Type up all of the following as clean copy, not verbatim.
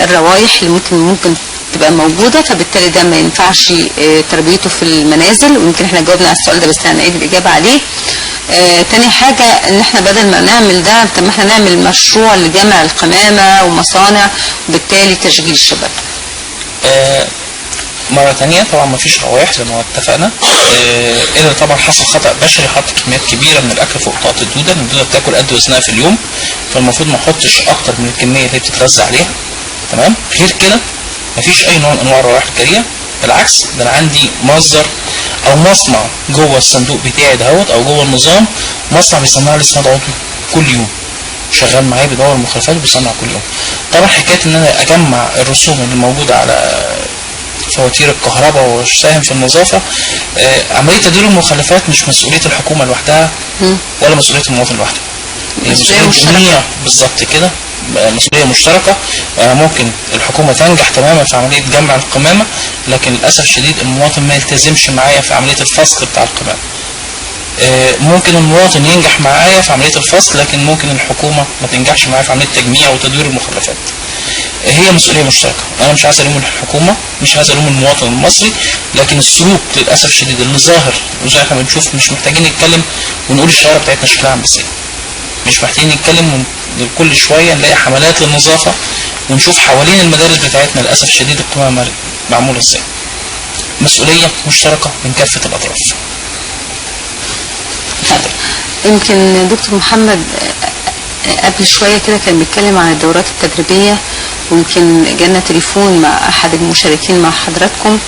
الروائح اللي ممكن تبقى موجودة، فبالتالي ده ما ينفعش تربيته في المنازل. ويمكن احنا جاوبنا على السؤال ده بس هنعيد الإجابة عليه. تاني حاجة ان احنا بدل ما نعمل ده، طب ما احنا نعمل مشروع لجمع القمامة ومصانع وبالتالي تشغيل الشباب. مرة تانية طبعا ما فيش روائح زي ما اتفقنا، إذا طبعا حصل خطأ بشري حط كميات كبيرة من الأكل فوق طاقة الدودة، الدودة بتاكل قد وزنها في اليوم، فالمفروض ما احطش أكتر من الكمية اللي بتتغذى عليها. تمام. غير كده ما فيش أي نوع من أنواع الروائح الكريهة، بالعكس ده أنا عندي مصدر أو مصنع جوه الصندوق بتاعي دهوت أو جوه النظام، مصنع بيصنع لي اسماد عضوي كل يوم، شغال معايا بيدور المخلفات وبيصنع كل يوم. طبعا حكاية إن أنا أجمع الرسوم اللي موجودة على فواتير الكهرباء وساهم في النظافة، عملية تدوير المخلفات مش مسؤولية الحكومة لوحدها ولا مسؤولية المواطن لوحده، هي مسؤولية جميع بالظبط كده، مسؤولية مشتركة. ممكن الحكومة تنجح تماما في عملية جمع القمامة، لكن للأسف الشديد المواطن ما يلتزمش معايا في عملية الفصل بتاع القمامة. ممكن المواطن ينجح معايا في عملية الفصل، لكن ممكن الحكومة ما تنجحش معايا في عملية تجميع وتدوير المخلفات. هي مسؤولية مشتركة. أنا مش عايز ألوم الحكومة، مش عايز ألوم المواطن المصري، لكن السلوك للأسف الشديد اللي ظاهر وزي ما بنشوف، مش محتاجين نتكلم ونقول الشوارع بتاعتنا شكلها عامل ازاي، مش محتاجين نتكلم كل شوية نلاقي حملات للنظافة ونشوف حوالين المدارس بتاعتنا للأسف الشديد القمامة معمولة ازاي. مسؤولية مشتركة من كافة الأطراف. يمكن دكتور محمد قبل شوية كده كان بيتكلم عن الدورات التدريبية، ويمكن جالنا تليفون مع أحد المشاركين مع حضراتكم،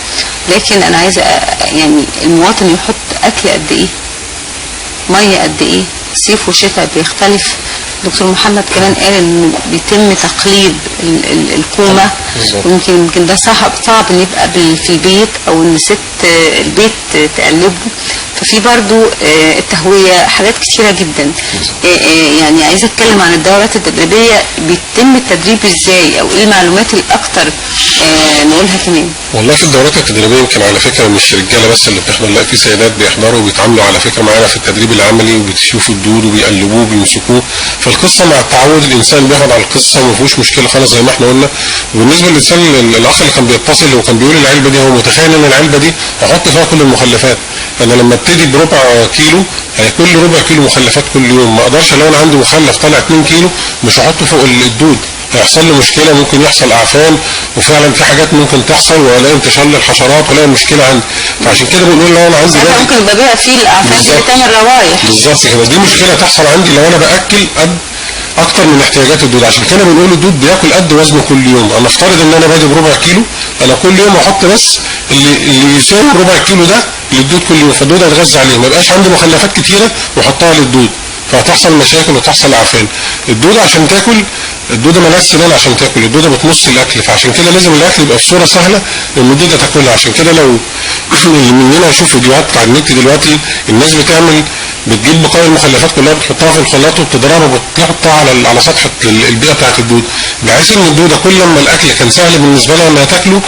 لكن أنا عايزة يعني المواطن يحط أكل قد إيه، مية قد إيه، صيف وشتاء بيختلف. دكتور محمد كمان قال إن بيتم تقليب الكومة، ويمكن ده صعب إن يبقى في البيت أو إن ست البيت تقلبه، ففي برضو التهوية، حاجات كتيرة جدا. يعني عايزة اتكلم عن الدورات التدريبية، بيتم التدريب ازاي او ايه المعلومات الاكتر نقولها كمان؟ والله في الدورات التدريبية يمكن على فكرة مش رجالة بس اللي بتحضر، لا في سيدات بيحضروا وبيتعاملوا على فكرة معانا في التدريب العملي، وبتشوفوا الدود وبيقلبوه وبيمسكوه. فالقصة مع التعود الانسان بياخد على القصة وما فيهوش مشكلة خالص زي ما احنا قلنا. وبالنسبة للانسان الاخ اللي كان بيتصل وكان بيقول العلبة دي، هو متخيل ان العلبة دي هحط فيها كل المخلفات. انا لما ابتدي بربع كيلو هيكون لي ربع كيلو مخلفات كل يوم، ما اقدرش لو انا عندي مخلف طالع 2 كيلو مش هحطه فوق الدود، هيحصل له مشكله، ممكن يحصل اعفان، وفعلا في حاجات ممكن تحصل والاقي انتشار للحشرات والاقي مشكله عندي. فعشان كده بنقول لو انا عندي ممكن يبقى بقى فيه الاعفان اللي بتعمل روايح. بالظبط كده، دي مشكله تحصل عندي لو انا باكل قد اكتر من احتياجات الدود. عشان كده بنقول الدود بياكل قد وزنه كل يوم. انا افترض ان انا بادئ بربع كيلو، انا كل يوم احط بس اللي يساوي ربع كيلو ده للدود كل يوم، فالدود هتغذى عليه، ما يبقاش عندي مخلفات كتيره واحطها للدود فهتحصل مشاكل وتحصل اعفان. الدوده عشان تاكل، الدوده مالهاش سنان عشان تاكل، الدوده بتمص الاكل، فعشان كده لازم الاكل يبقى في صوره سهله ان الدوده تاكلها. عشان كده لو اللي مننا يشوف فيديوهات على النت دلوقتي، الناس بتجيب بقايا المخلفات كلها بتحطها في الخلاط وبتضربها وبتحطها على سطح البيئه بتاعت الدود، بحيث ان الدوده كل لما الاكل كان سهل بالنسبه لها انها تاكله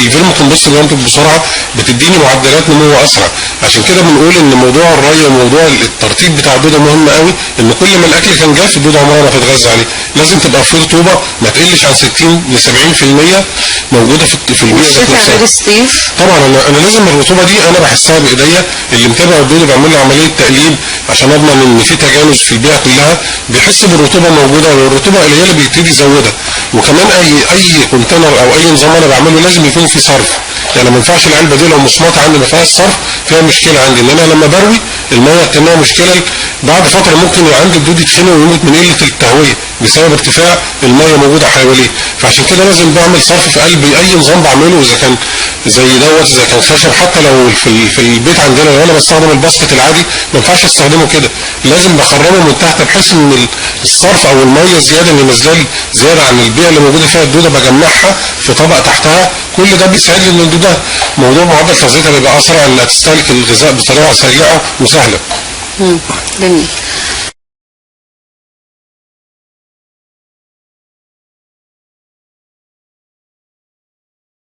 الفيرم كومبوست بينتج بسرعه، بتديني معدلات نمو اسرع. عشان كده بنقول ان موضوع الري وموضوع الترطيب بتاع الدوده مهم قوي، ان كل ما الاكل كان جاف الدوده عمرها ما تتغذى عليه. لازم تبقى في رطوبه ما تقلش عن 60 ل 70% موجوده في البيئه ذات نفسها. طبعا انا لازم الرطوبه دي انا بحسها بايديا، اللي متابع الدوده بيعمل لي عمليه تقليب عشان اضمن ان في تجانس في البيئه كلها، بيحس بالرطوبه موجوده، ولو الرطوبه قليله بيبتدي يزودها. وكمان اي كونتينر او اي نظام انا بعمله لازم يكون فيه صرف، يعني ما ينفعش العلبه دي لو مصمطه عندي ما فيهاش صرف فيها مشكله عندي، ان انا لما بروي الميه كانها مشكله، بعد فتره ممكن عندي الدود يتخنق ويموت من قله التهويه بسبب ارتفاع الميه موجوده حواليه. فعشان كده لازم بعمل صرف في قلب اي نظام بعمله، اذا كان زي دوت اذا كان خشب، حتى لو في البيت عندنا لو انا بستخدم الباسكت العادي ما ينفعش استخدمه كده، لازم بخرمه من تحت بحيث ان الصرف او الميه الزياده اللي نازله لي زياده عن البيئه اللي موجوده فيها الدوده بجمعها في طبق تحتها. كل ده بيساعد لي ان الدوده موضوع معدل تغذيتها بيبقى اسرع، انها تستهلك الغذاء بطريقه سريعه وسهله. جميل.